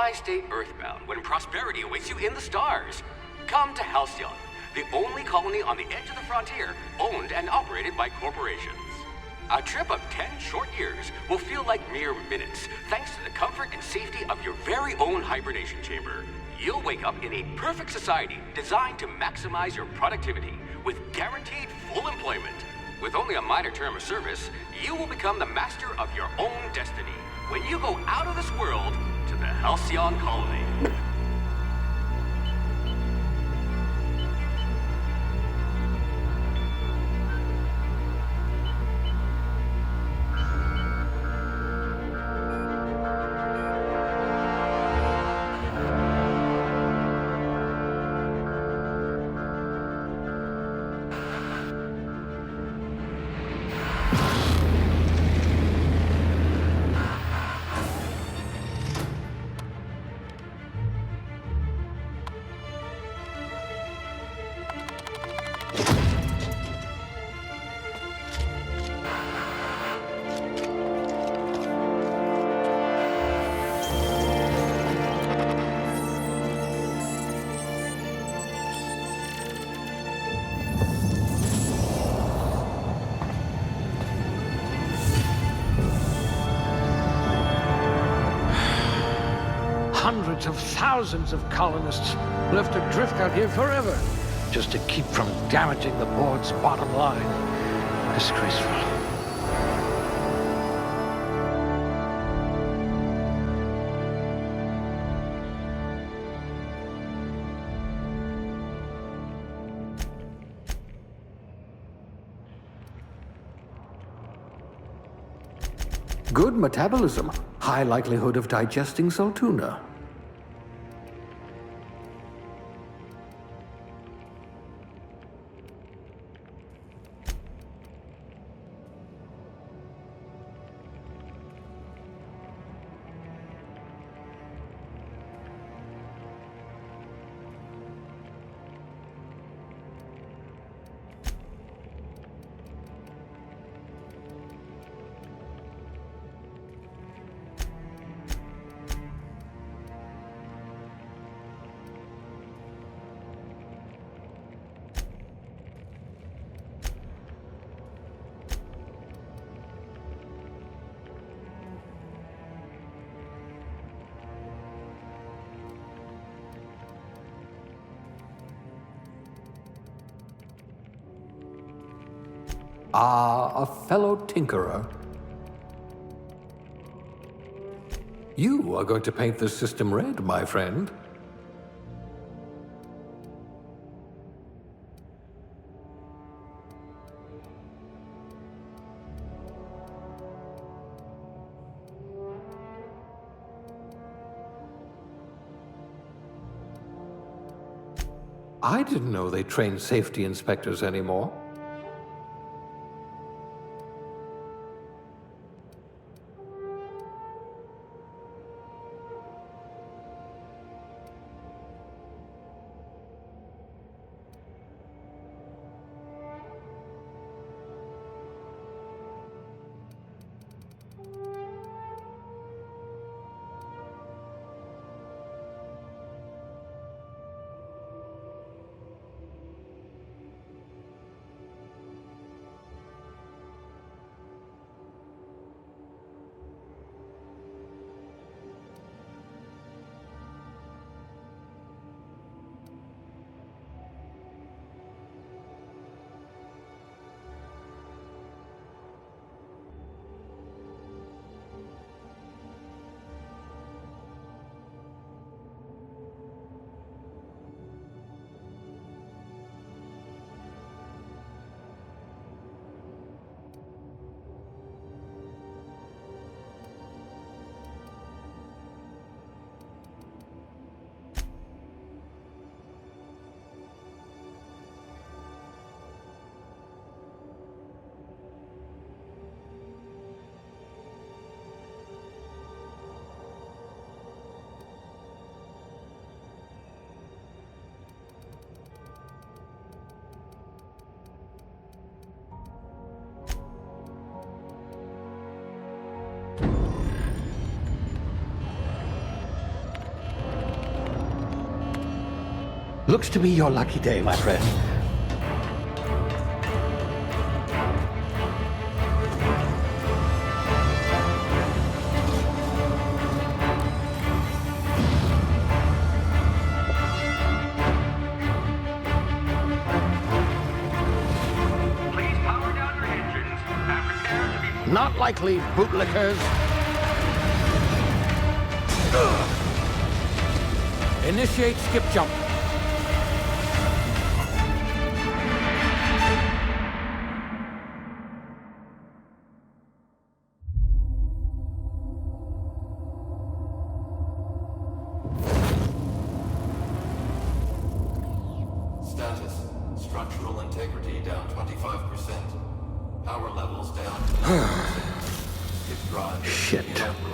Why stay earthbound when prosperity awaits you in the stars? Come to Halcyon, the only colony on the edge of the frontier, owned and operated by corporations. A trip of 10 short years will feel like mere minutes, thanks to the comfort and safety of your very own hibernation chamber. You'll wake up in a perfect society designed to maximize your productivity, with guaranteed full employment. With only a minor term of service, you will become the master of your own destiny when you go out of this world to the Halcyon colony. Hundreds of thousands of colonists left adrift out here forever, just to keep from damaging the board's bottom line. Disgraceful. Good metabolism. High likelihood of digesting Saltuna. Ah, a fellow tinkerer. You are going to paint this system red, my friend. I didn't know they trained safety inspectors anymore. Looks to be your lucky day, my friend. Please power down your engines and prepare to be... Not likely, bootlickers. Initiate skip jump. Status. Structural integrity down 25%. Power levels down to 90%. Skip drive. Shit. Inoperable.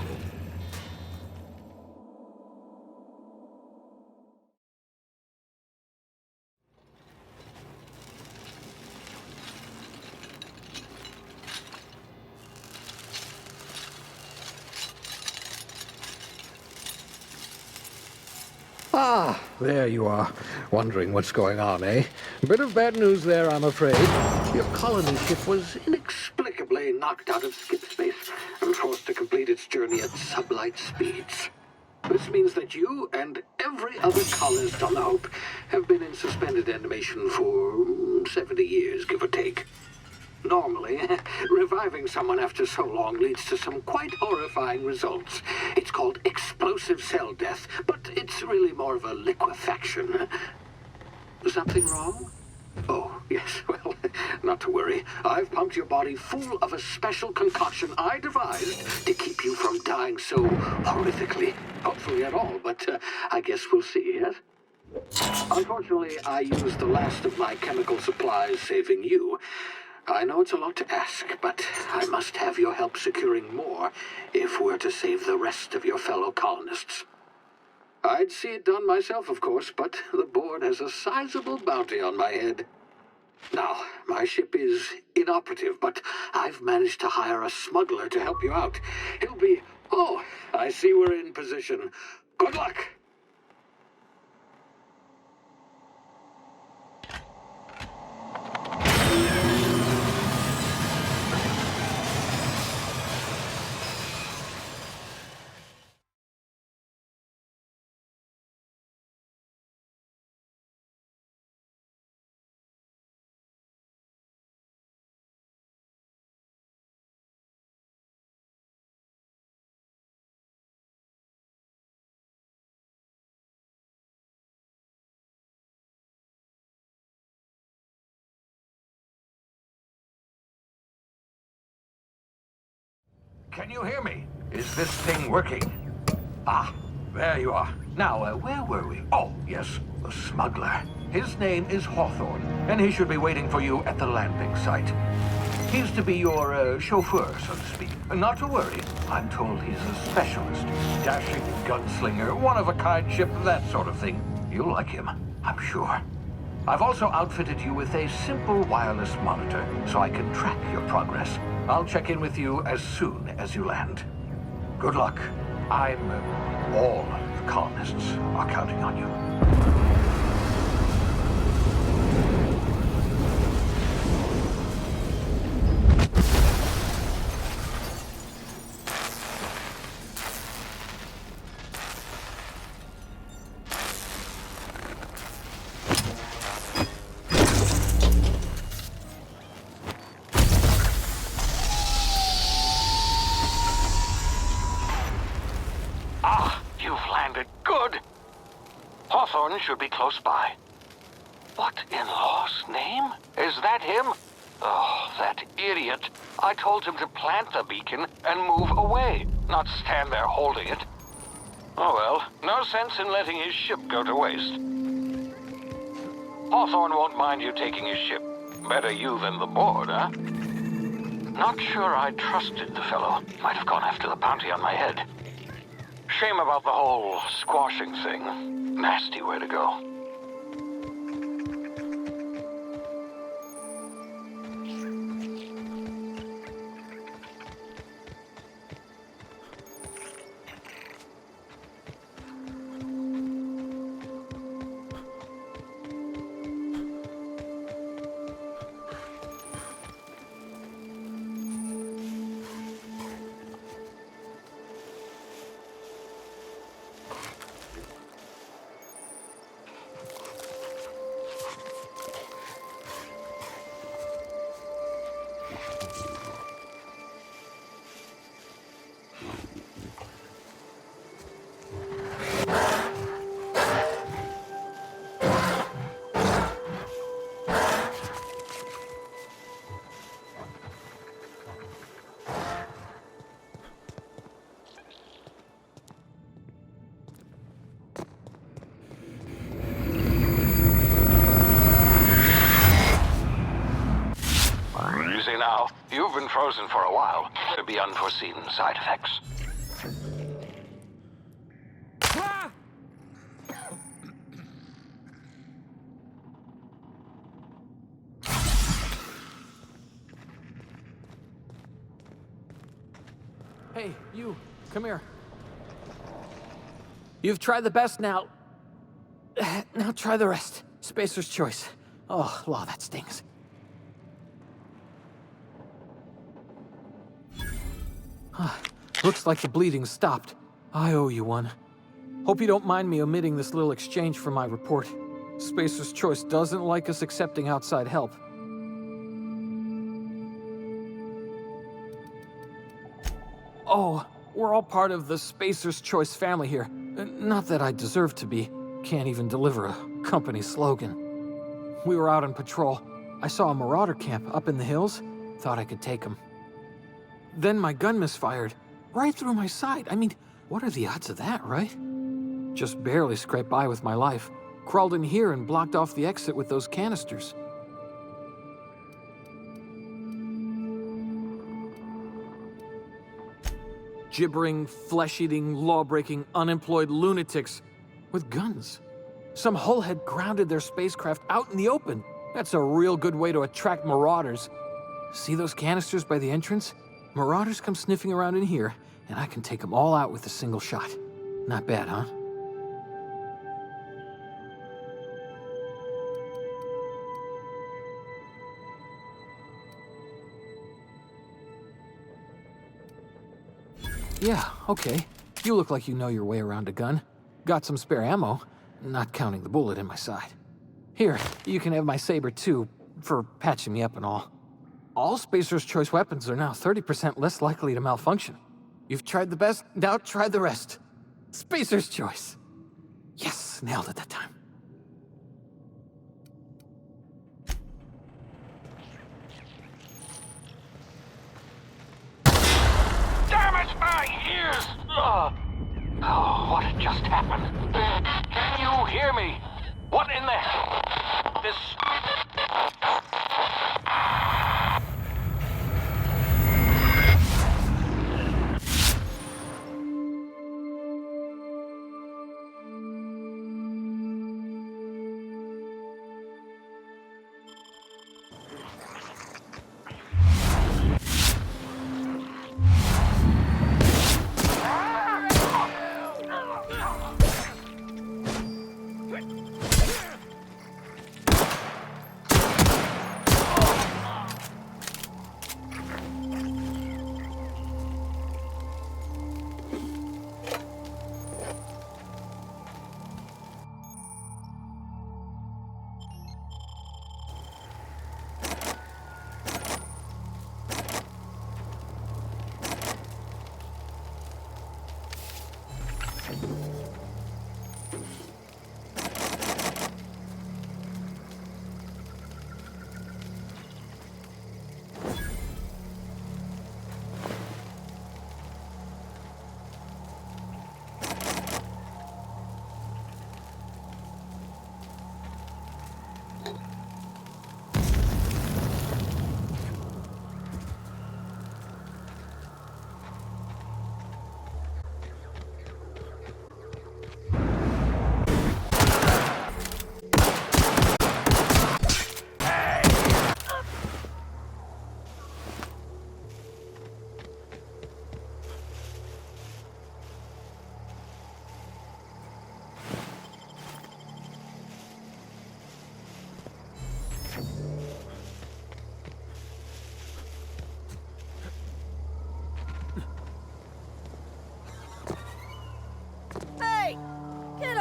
Ah, there you are. Wondering what's going on, eh? Bit of bad news there, I'm afraid. Your colony ship was inexplicably knocked out of skip space and forced to complete its journey at sublight speeds. This means that you and every other colonist on the Hope have been in suspended animation for 70 years, give or take. Normally, reviving someone after so long leads to some quite horrifying results. It's called explosive cell death, but it's really more of a liquefaction. Something wrong? Oh, yes, well, not to worry. I've pumped your body full of a special concoction I devised to keep you from dying so horrifically. Hopefully at all, but I guess we'll see, yes? Unfortunately, I used the last of my chemical supplies saving you. I know it's a lot to ask, but I must have your help securing more if we're to save the rest of your fellow colonists. I'd see it done myself, of course, but the board has a sizable bounty on my head. Now, my ship is inoperative, but I've managed to hire a smuggler to help you out. He'll be... Oh, I see we're in position. Good luck! Can you hear me? Is this thing working? Ah, there you are. Now, where were we? Oh, yes, the smuggler. His name is Hawthorne, and he should be waiting for you at the landing site. He's to be your chauffeur, so to speak. Not to worry. I'm told he's a specialist. Dashing gunslinger, one-of-a-kind ship, that sort of thing. You'll like him, I'm sure. I've also outfitted you with a simple wireless monitor, so I can track your progress. I'll check in with you as soon as you land. Good luck. All the colonists are counting on you. Hawthorne should be close by. What in law's name? Is that him? Oh, that idiot. I told him to plant the beacon and move away, not stand there holding it. Oh well, no sense in letting his ship go to waste. Hawthorne won't mind you taking his ship. Better you than the board, huh? Not sure I trusted the fellow. Might have gone after the bounty on my head. Shame about the whole squashing thing. Nasty way to go. frozen for a while. Could be unforeseen side effects. Hey, you, come here. You've tried the best now. Now try the rest. Spacer's choice. Oh, law, that stings. Looks like the bleeding stopped. I owe you one. Hope you don't mind me omitting this little exchange from my report. Spacer's choice doesn't like us accepting outside help. Oh, we're all part of the Spacer's Choice family here. Not that I deserve to be. Can't even deliver a company slogan. We were out on patrol. I saw a marauder camp up in the hills. Thought I could take them. Then my gun misfired. Right through my side. I mean, what are the odds of that, right? Just barely scraped by with my life. Crawled in here and blocked off the exit with those canisters. Gibbering, flesh-eating, law-breaking, unemployed lunatics with guns. Some hull had grounded their spacecraft out in the open. That's a real good way to attract marauders. See those canisters by the entrance? Marauders come sniffing around in here, and I can take them all out with a single shot. Not bad, huh? Yeah, okay. You look like you know your way around a gun. Got some spare ammo, not counting the bullet in my side. Here, you can have my saber too, for patching me up and all. All Spacer's Choice weapons are now 30% less likely to malfunction. You've tried the best, now try the rest. Spacer's Choice. Yes, nailed it that time. Damn it, my ears! Oh, what just happened? Can you hear me? What in the... This...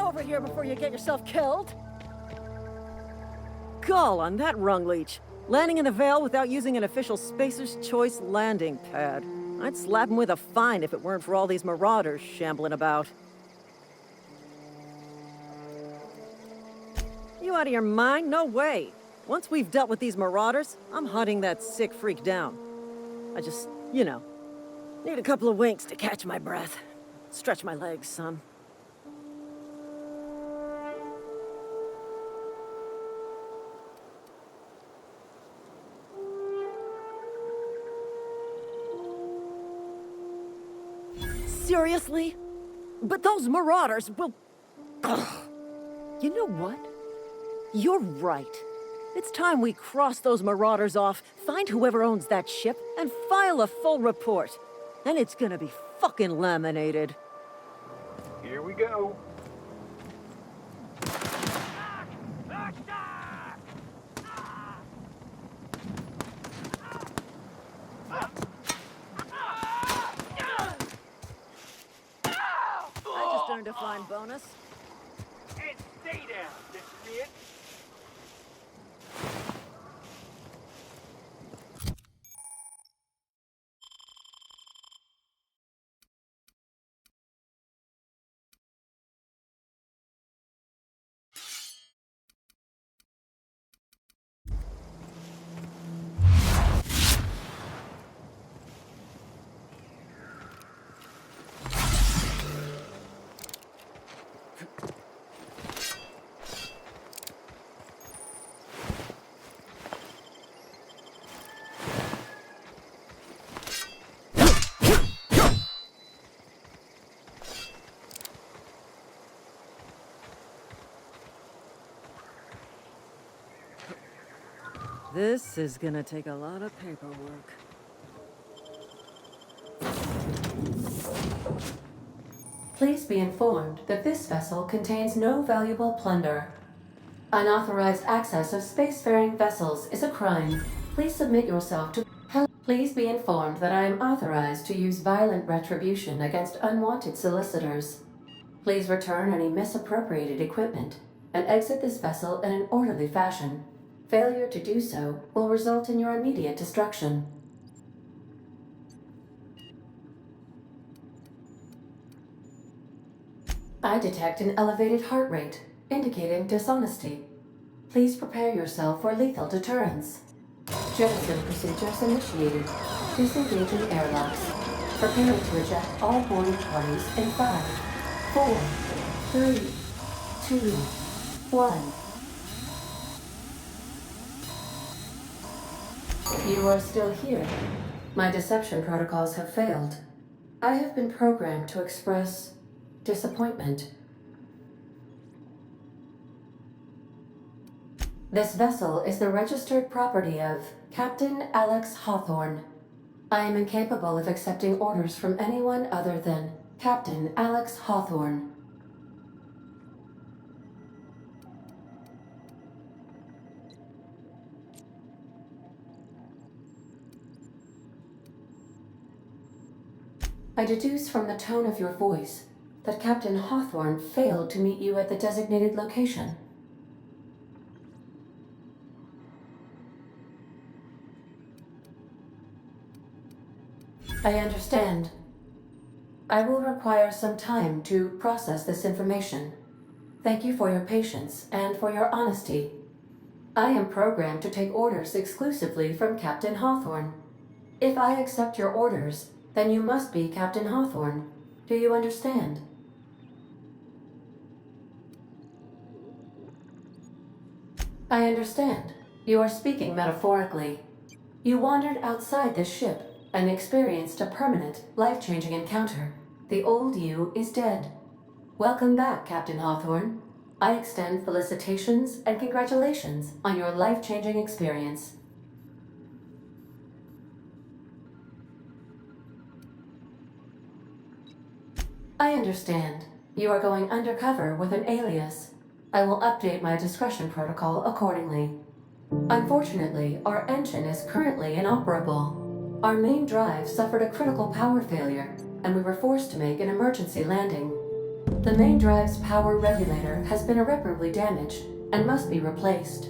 Over here before you get yourself killed. Gall on that rung leech. Landing in the Vale without using an official Spacer's Choice landing pad. I'd slap him with a fine if it weren't for all these marauders shambling about. You out of your mind? No way. Once we've dealt with these marauders, I'm hunting that sick freak down. I just, you know, need a couple of winks to catch my breath. Stretch my legs, son. Seriously? But those marauders will... Ugh. You know what? You're right. It's time we cross those marauders off, find whoever owns that ship, and file a full report. And it's gonna be fucking laminated. Here we go. I just earned a fine bonus. And stay down, miscreant. This is gonna take a lot of paperwork. Please be informed that this vessel contains no valuable plunder. Unauthorized access of spacefaring vessels is a crime. Please submit yourself to... Please be informed that I am authorized to use violent retribution against unwanted solicitors. Please return any misappropriated equipment and exit this vessel in an orderly fashion. Failure to do so will result in your immediate destruction. I detect an elevated heart rate, indicating dishonesty. Please prepare yourself for lethal deterrence. Jettison procedures initiated. Disengaging airlocks. Preparing to eject all boarding parties in 5, 4, 3, 2, 1. You are still here. My deception protocols have failed. I have been programmed to express disappointment. This vessel is the registered property of Captain Alex Hawthorne. I am incapable of accepting orders from anyone other than Captain Alex Hawthorne. I deduce from the tone of your voice that Captain Hawthorne failed to meet you at the designated location. I understand. I will require some time to process this information. Thank you for your patience and for your honesty. I am programmed to take orders exclusively from Captain Hawthorne. If I accept your orders, then you must be Captain Hawthorne. Do you understand? I understand. You are speaking metaphorically. You wandered outside this ship and experienced a permanent, life-changing encounter. The old you is dead. Welcome back, Captain Hawthorne. I extend felicitations and congratulations on your life-changing experience. I understand. You are going undercover with an alias. I will update my discretion protocol accordingly. Unfortunately, our engine is currently inoperable. Our main drive suffered a critical power failure, and we were forced to make an emergency landing. The main drive's power regulator has been irreparably damaged and must be replaced.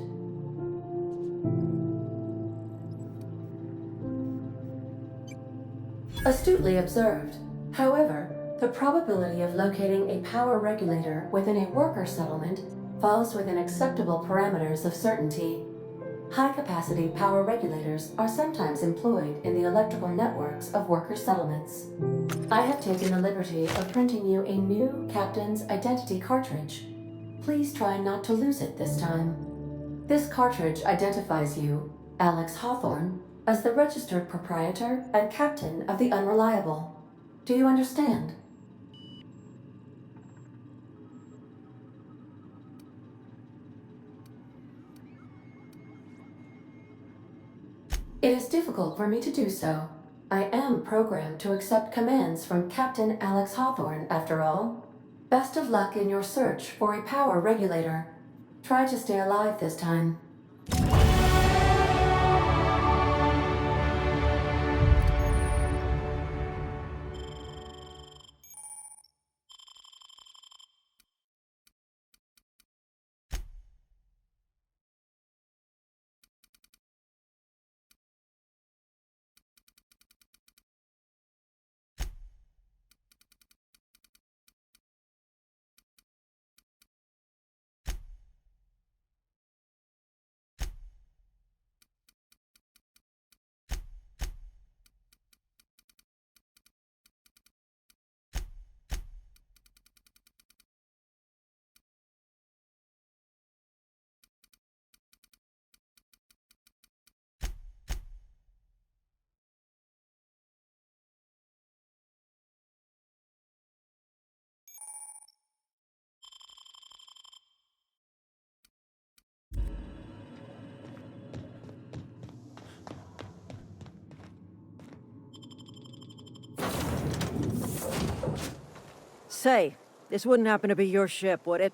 Astutely observed. However, the probability of locating a power regulator within a worker settlement falls within acceptable parameters of certainty. High-capacity power regulators are sometimes employed in the electrical networks of worker settlements. I have taken the liberty of printing you a new Captain's Identity cartridge. Please try not to lose it this time. This cartridge identifies you, Alex Hawthorne, as the registered proprietor and captain of the Unreliable. Do you understand? It is difficult for me to do so. I am programmed to accept commands from Captain Alex Hawthorne, after all. Best of luck in your search for a power regulator. Try to stay alive this time. Say, this wouldn't happen to be your ship, would it?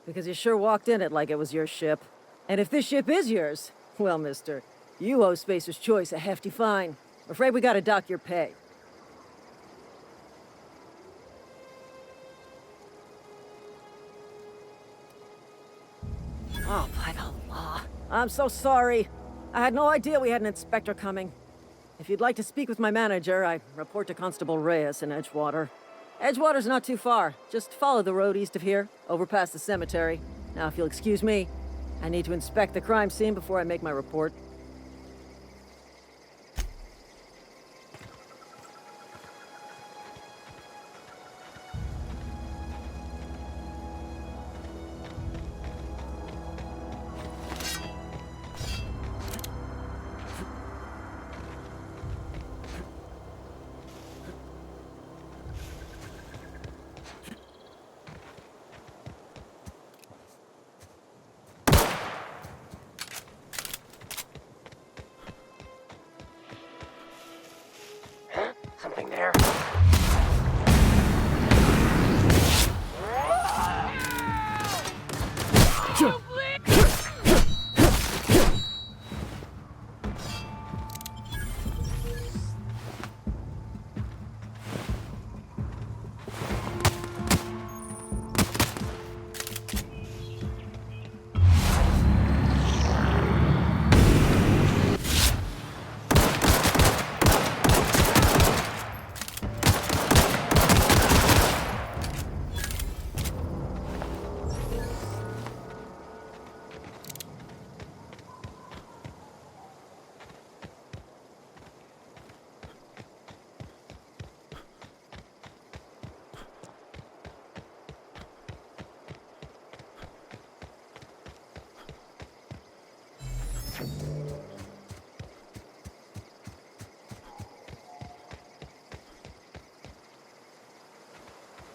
Because you sure walked in it like it was your ship. And if this ship is yours, well, mister, you owe Spacer's Choice a hefty fine. Afraid we gotta dock your pay. Oh, by the law. I'm so sorry. I had no idea we had an inspector coming. If you'd like to speak with my manager, I report to Constable Reyes in Edgewater. Edgewater's not too far. Just follow the road east of here, over past the cemetery. Now, if you'll excuse me, I need to inspect the crime scene before I make my report. Something there.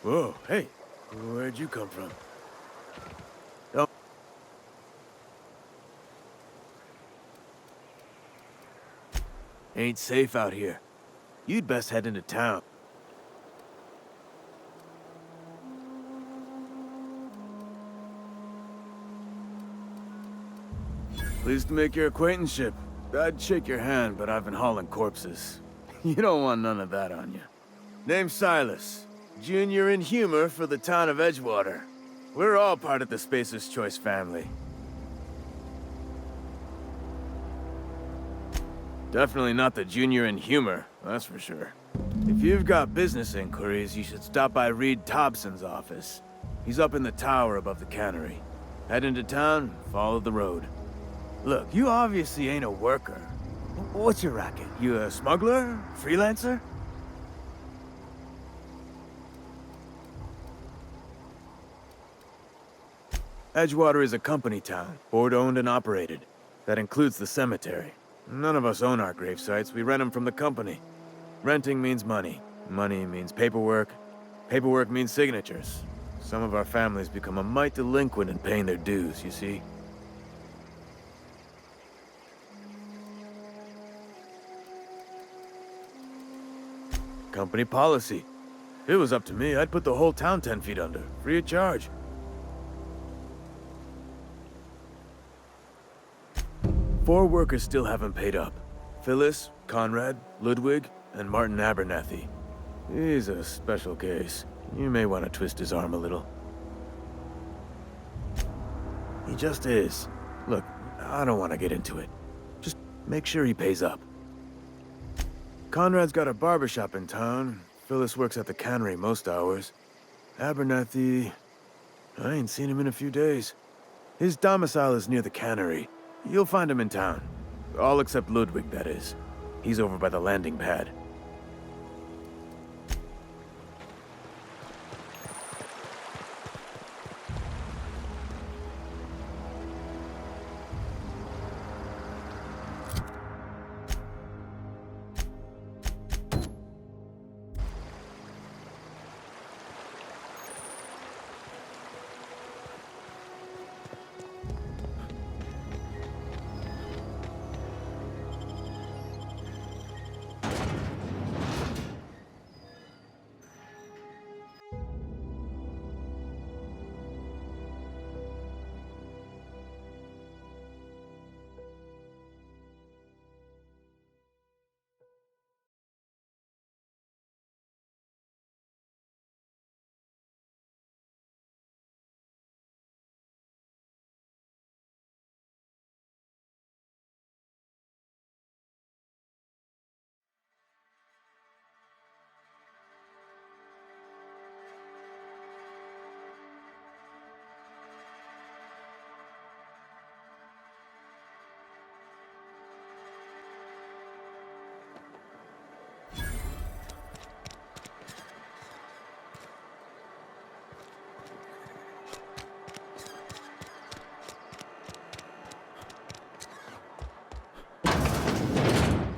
Whoa, hey, where'd you come from? Oh. Ain't safe out here. You'd best head into town. Pleased to make your acquaintanceship. I'd shake your hand, but I've been hauling corpses. You don't want none of that on you. Name's Silas. Junior in humor for the town of Edgewater. We're all part of the Spacer's Choice family. Definitely not the junior in humor, that's for sure. If you've got business inquiries, you should stop by Reed Thompson's office. He's up in the tower above the cannery. Head into town, follow the road. Look, you obviously ain't a worker. What's your racket? You a smuggler? Freelancer? Edgewater is a company town, board-owned and operated. That includes the cemetery. None of us own our grave sites, we rent them from the company. Renting means money. Money means paperwork. Paperwork means signatures. Some of our families become a mite delinquent in paying their dues, you see? company policy. If it was up to me, I'd put the whole town 10 feet under, free of charge. Four workers still haven't paid up. Phyllis, Conrad, Ludwig, and Martin Abernathy. He's a special case. You may want to twist his arm a little. He just is. Look, I don't want to get into it. Just make sure he pays up. Conrad's got a barbershop in town. Phyllis works at the cannery most hours. Abernathy... I ain't seen him in a few days. His domicile is near the cannery. You'll find him in town. All except Ludwig, that is. He's over by the landing pad.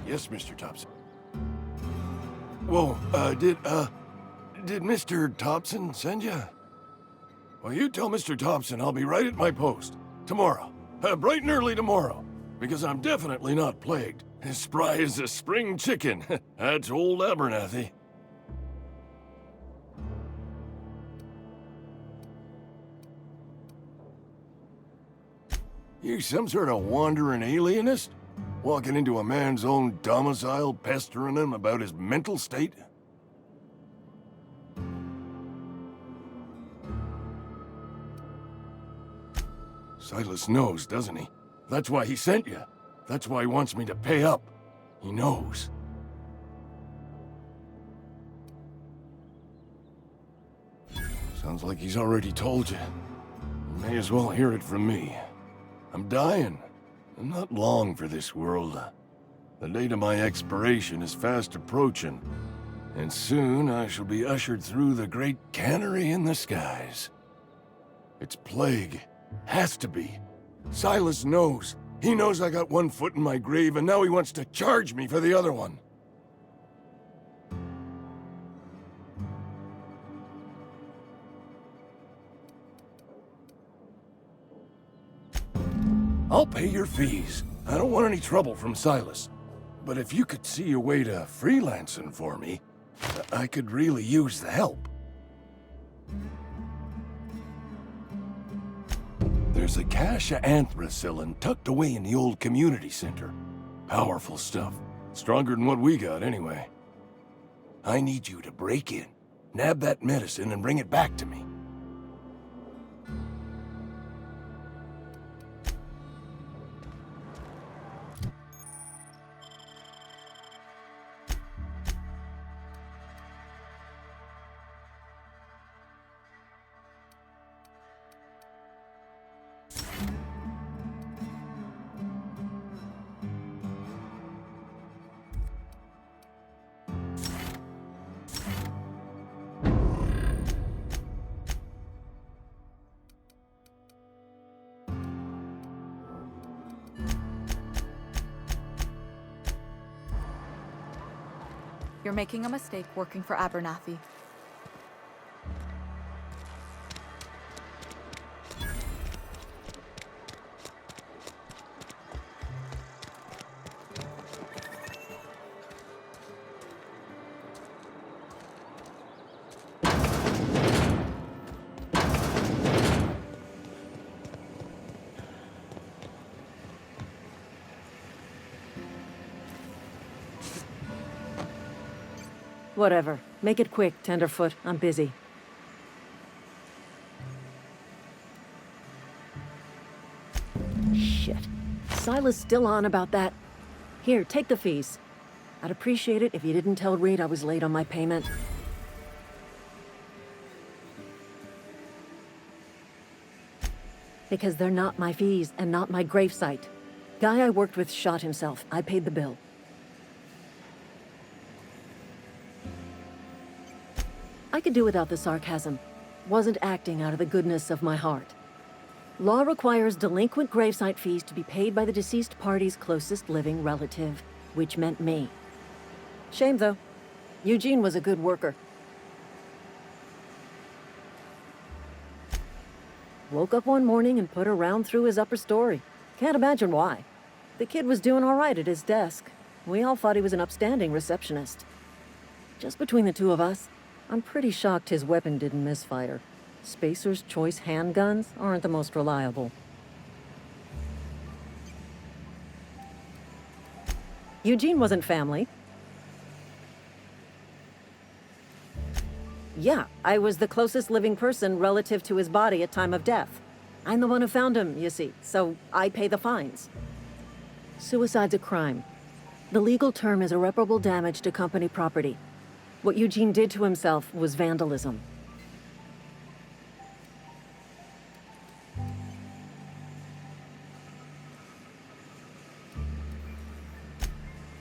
Yes, Mr. Thompson. Whoa, did Mr. Thompson send you? Well, you tell Mr. Thompson I'll be right at my post. Tomorrow. Bright and early tomorrow. Because I'm definitely not plagued. As spry as a spring chicken. That's old Abernathy. You some sort of wandering alienist? Walking into a man's own domicile, pestering him about his mental state? Silas knows, doesn't he? That's why he sent you. That's why he wants me to pay up. He knows. Sounds like he's already told you. You may as well hear it from me. I'm dying. I'm not long for this world. The date of my expiration is fast approaching, and soon I shall be ushered through the great cannery in the skies. It's plague. Has to be. Silas knows. He knows I got one foot in my grave, and now he wants to charge me for the other one. I'll pay your fees. I don't want any trouble from Silas. But if you could see a way to freelancing for me, I could really use the help. There's a cache of anthracillin tucked away in the old community center. Powerful stuff. Stronger than what we got, anyway. I need you to break in, nab that medicine, and bring it back to me. You're making a mistake working for Abernathy. Whatever. Make it quick, Tenderfoot. I'm busy. Shit. Silas still on about that. Here, take the fees. I'd appreciate it if you didn't tell Reed I was late on my payment. Because they're not my fees and not my gravesite. Guy I worked with shot himself. I paid the bill. I could do without the sarcasm. Wasn't acting out of the goodness of my heart. Law requires delinquent gravesite fees to be paid by the deceased party's closest living relative, which meant me. Shame, though. Eugene was a good worker. Woke up one morning and put a round through his upper story. Can't imagine why. The kid was doing all right at his desk. We all thought he was an upstanding receptionist. Just between the two of us, I'm pretty shocked his weapon didn't misfire. Spacer's Choice handguns aren't the most reliable. Eugene wasn't family. Yeah, I was the closest living person relative to his body at time of death. I'm the one who found him, you see, so I pay the fines. Suicide's a crime. The legal term is irreparable damage to company property. What Eugene did to himself was vandalism.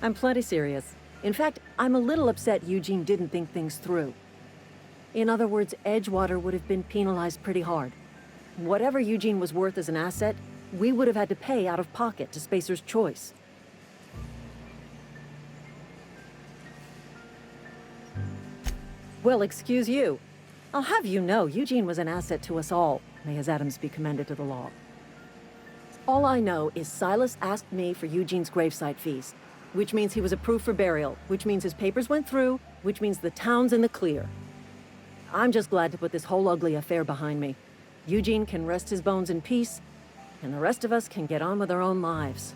I'm plenty serious. In fact, I'm a little upset Eugene didn't think things through. In other words, Edgewater would have been penalized pretty hard. Whatever Eugene was worth as an asset, we would have had to pay out of pocket to Spacer's Choice. Well, excuse you. I'll have you know, Eugene was an asset to us all. May his atoms be commended to the law. All I know is Silas asked me for Eugene's gravesite fees, which means he was approved for burial, which means his papers went through, which means the town's in the clear. I'm just glad to put this whole ugly affair behind me. Eugene can rest his bones in peace, and the rest of us can get on with our own lives.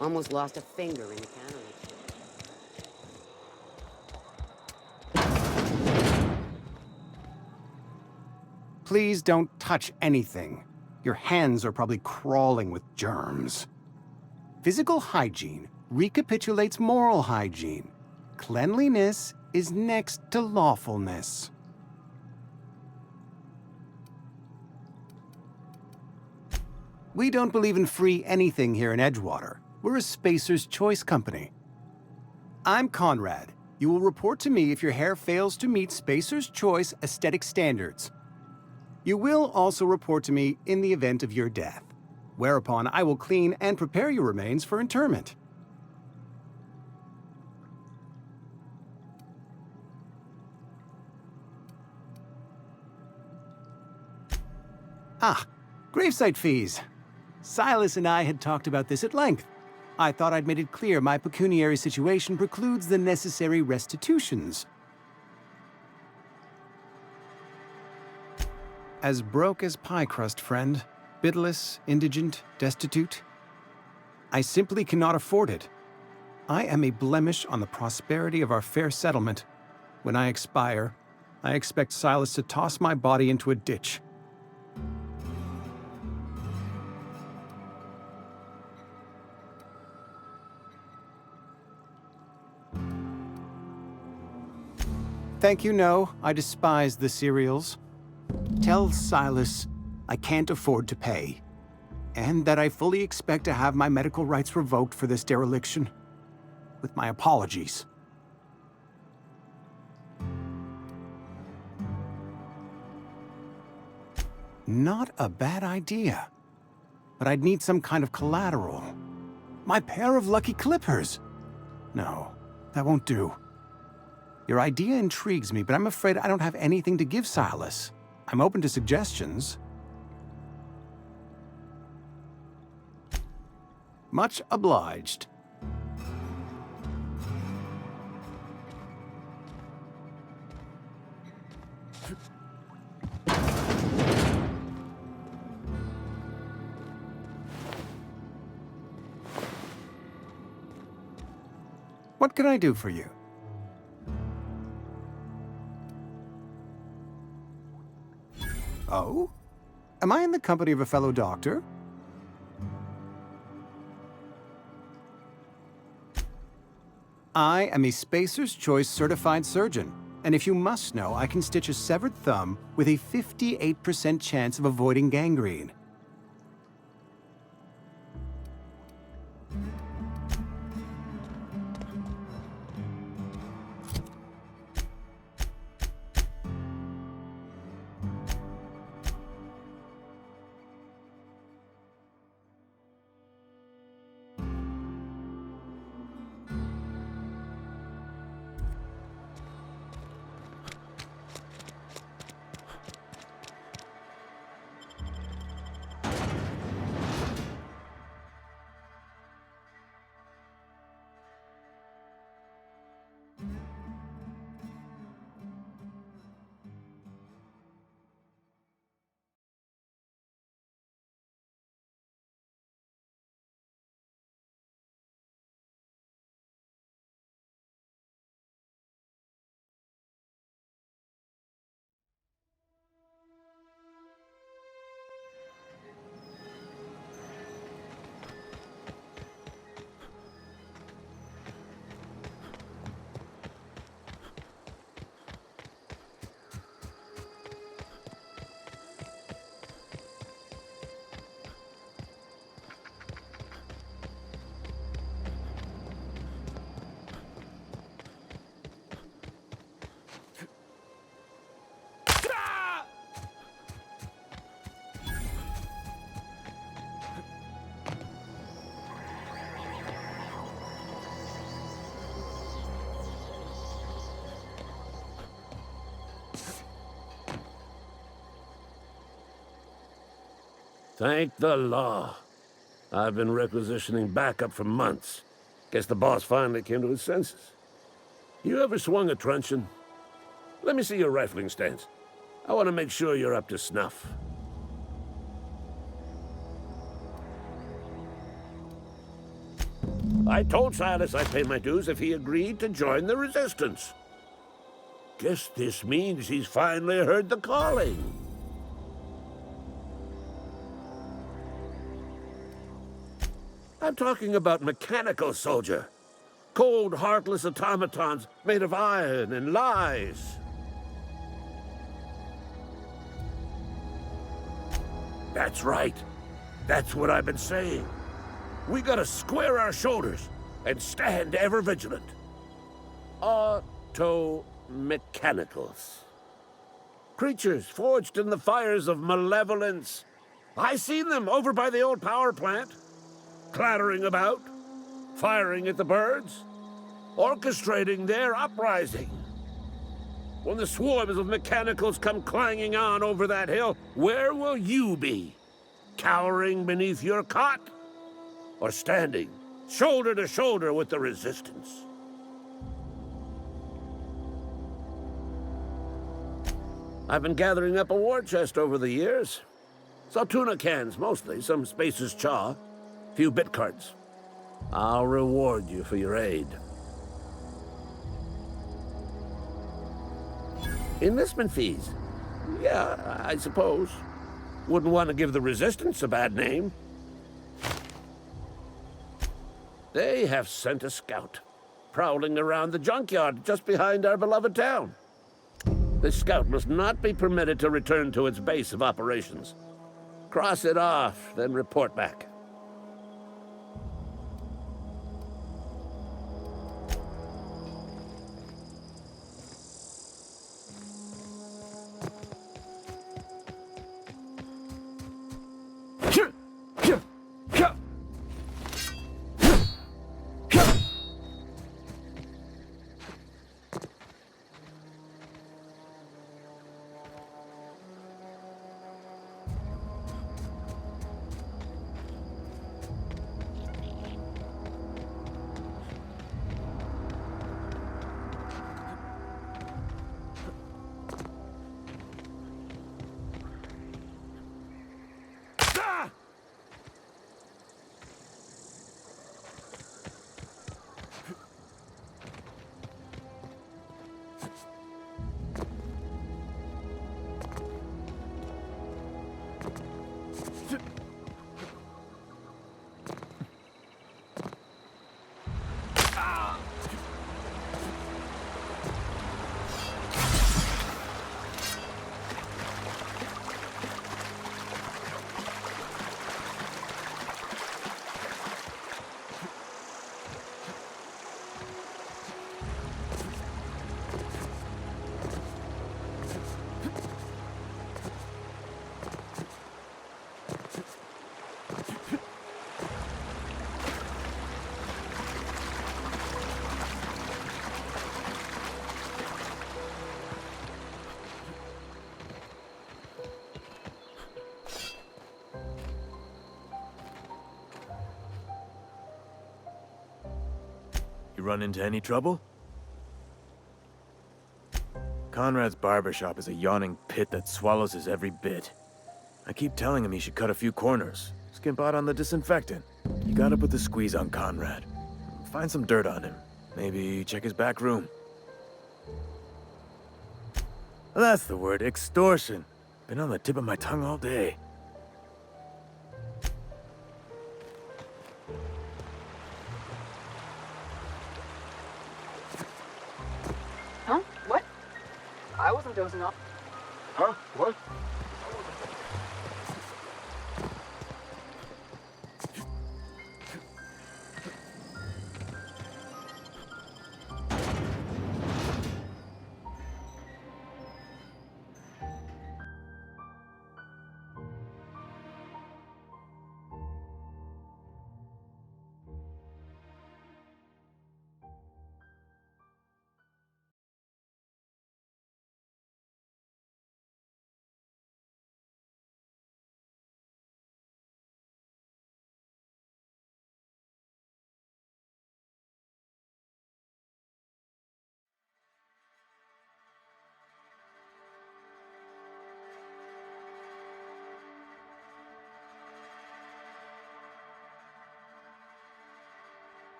Almost lost a finger in the counter. Please don't touch anything. Your hands are probably crawling with germs. Physical hygiene recapitulates moral hygiene. Cleanliness is next to lawfulness. We don't believe in free anything here in Edgewater. We're a Spacer's Choice company. I'm Conrad. You will report to me if your hair fails to meet Spacer's Choice aesthetic standards. You will also report to me in the event of your death, whereupon I will clean and prepare your remains for interment. Ah, gravesite fees. Silas and I had talked about this at length. I thought I'd made it clear my pecuniary situation precludes the necessary restitutions. As broke as pie crust, friend. Bitless, indigent, destitute. I simply cannot afford it. I am a blemish on the prosperity of our fair settlement. When I expire, I expect Silas to toss my body into a ditch. Thank you, no. I despise the cereals. Tell Silas I can't afford to pay, and that I fully expect to have my medical rights revoked for this dereliction. With my apologies. Not a bad idea. But I'd need some kind of collateral. My pair of lucky clippers! No, that won't do. Your idea intrigues me, but I'm afraid I don't have anything to give Silas. I'm open to suggestions. Much obliged. What can I do for you? Oh? Am I in the company of a fellow doctor? I am a Spacer's Choice certified surgeon, and if you must know, I can stitch a severed thumb with a 58% chance of avoiding gangrene. Thank the law. I've been requisitioning backup for months. Guess the boss finally came to his senses. You ever swung a truncheon? Let me see your rifling stance. I want to make sure you're up to snuff. I told Silas I'd pay my dues if he agreed to join the Resistance. Guess this means he's finally heard the calling. I'm talking about mechanical soldier. Cold, heartless automatons made of iron and lies. That's right. That's what I've been saying. We gotta square our shoulders and stand ever vigilant. Auto-mechanicals. Creatures forged in the fires of malevolence. I seen them over by the old power plant. Clattering about, firing at the birds, orchestrating their uprising. When the swarms of mechanicals come clanging on over that hill, where will you be? Cowering beneath your cot? Or standing, shoulder to shoulder with the Resistance? I've been gathering up a war chest over the years. Saltuna cans, mostly, some Spacer's chaw, few bit cards. I'll reward you for your aid. Enlistment fees? Yeah, I suppose. Wouldn't want to give the Resistance a bad name. They have sent a scout, prowling around the junkyard just behind our beloved town. This scout must not be permitted to return to its base of operations. Cross it off, then report back. You run into any trouble? Conrad's barbershop is a yawning pit that swallows his every bit. I keep telling him he should cut a few corners, skimp out on the disinfectant. You gotta put the squeeze on Conrad. Find some dirt on him. Maybe check his back room. That's the word, extortion. Been on the tip of my tongue all day. Huh? What? I wasn't dozing off. Huh? What?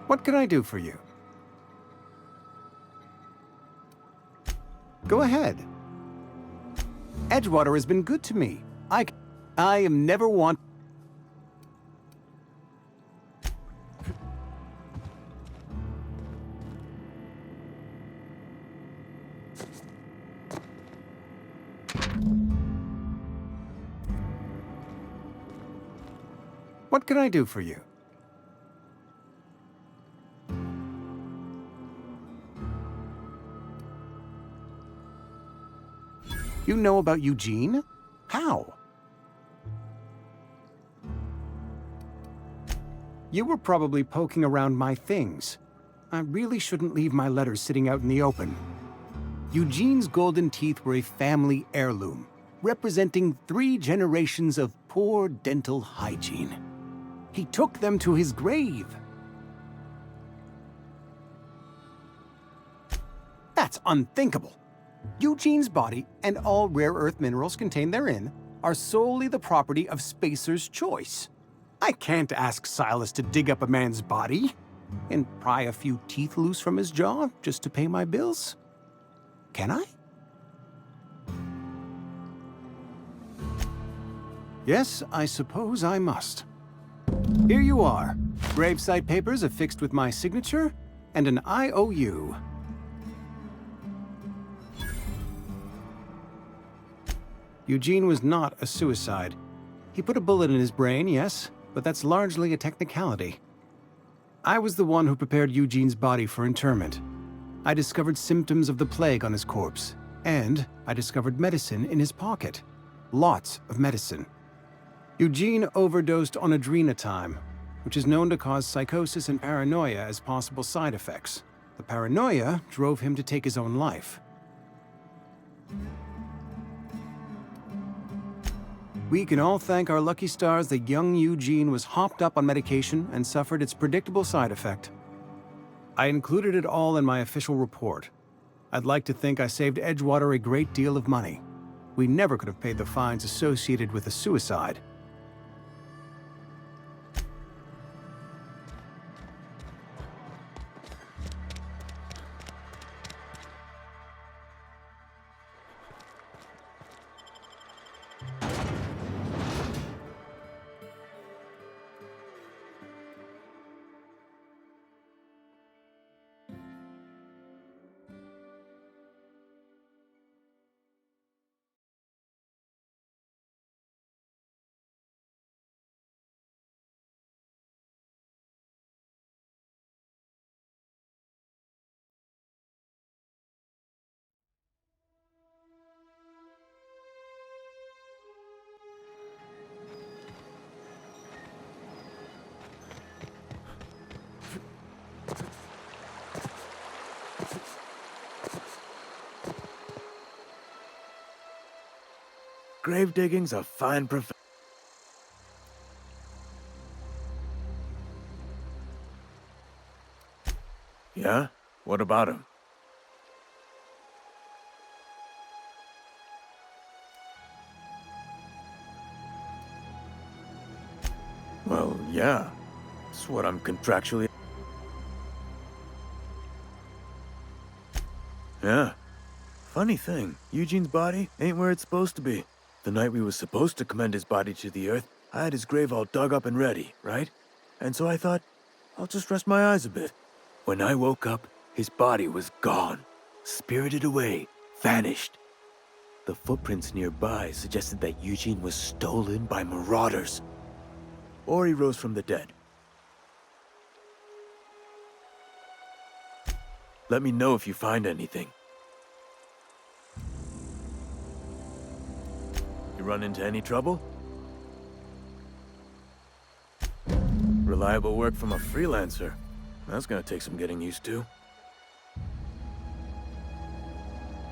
What can I do for you? Go ahead. Edgewater has been good to me. I am never want... What can I do for you? You know about Eugene? How? You were probably poking around my things. I really shouldn't leave my letters sitting out in the open. Eugene's golden teeth were a family heirloom, representing 3 generations of poor dental hygiene. He took them to his grave. That's unthinkable. Eugene's body and all rare earth minerals contained therein are solely the property of Spacer's Choice. I can't ask Silas to dig up a man's body and pry a few teeth loose from his jaw just to pay my bills. Can I? Yes, I suppose I must. Here you are. Gravesite papers affixed with my signature and an IOU. Eugene was not a suicide. He put a bullet in his brain, yes, but that's largely a technicality. I was the one who prepared Eugene's body for interment. I discovered symptoms of the plague on his corpse, and I discovered medicine in his pocket. Lots of medicine. Eugene overdosed on adrenatime, which is known to cause psychosis and paranoia as possible side effects. The paranoia drove him to take his own life. We can all thank our lucky stars that young Eugene was hopped up on medication and suffered its predictable side effect. I included it all in my official report. I'd like to think I saved Edgewater a great deal of money. We never could have paid the fines associated with a suicide. Grave digging's a fine profession. Yeah? What about him? Well, yeah. It's what I'm contractually... Yeah. Funny thing, Eugene's body ain't where it's supposed to be. The night we was supposed to commend his body to the earth, I had his grave all dug up and ready, right? And so I thought, I'll just rest my eyes a bit. When I woke up, his body was gone. Spirited away, vanished. The footprints nearby suggested that Eugene was stolen by marauders. Or he rose from the dead. Let me know if you find anything. You run into any trouble? Reliable work from a freelancer. That's gonna take some getting used to.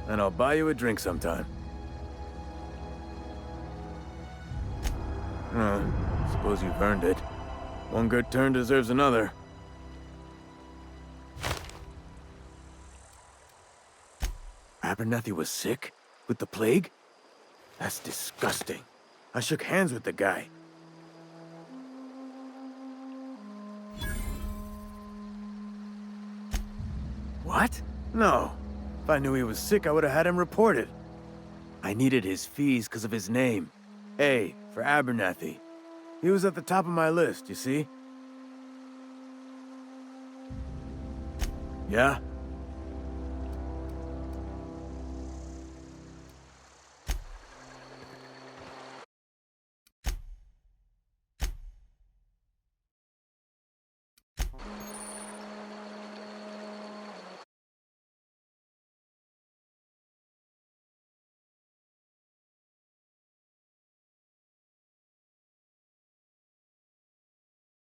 And I'll buy you a drink sometime. Suppose you've earned it. One good turn deserves another. Abernathy was sick? With the plague? That's disgusting. I shook hands with the guy. What? No. If I knew he was sick, I would have had him reported. I needed his fees because of his name. A, for Abernathy. He was at the top of my list, you see? Yeah?